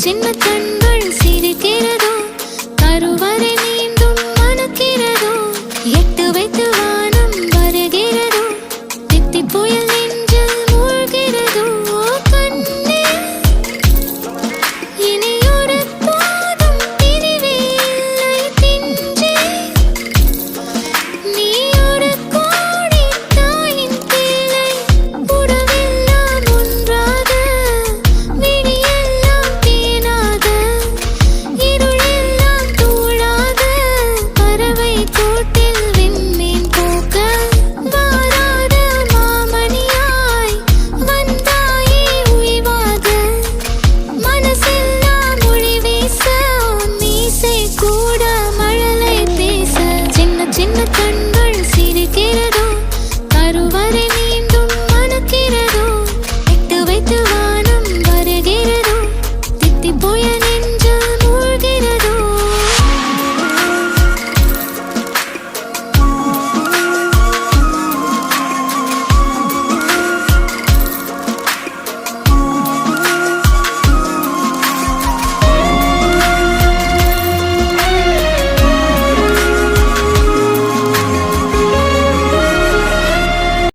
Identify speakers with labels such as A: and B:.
A: சின்ன கண்கள் சிரிக்கிறதோ கருவறை மீண்டும் மணக்கிறதோ எட்டு வைத்து வானம் வருகிறதோ தித்தி புயல் நெஞ்சில் மூழ்கிறதோ கண்ணே இனியொரு போதும் பிரிவே இல்லை பிஞ்சே நீ ஒரு கோடி தாயின் பிள்ளை உறவெல்லாம் ஒன்றாக விடியெல்லாம் தேனாக இருளெல்லாம் தூளாக பறவை கூட்டில் விண்மீன் போக்க வாராத மாமணியாய் வந்தாயே உய்வாக மனசெல்லாம் மொழி வீச மீசை கூட மழலை பேச சின்ன சின்ன கண்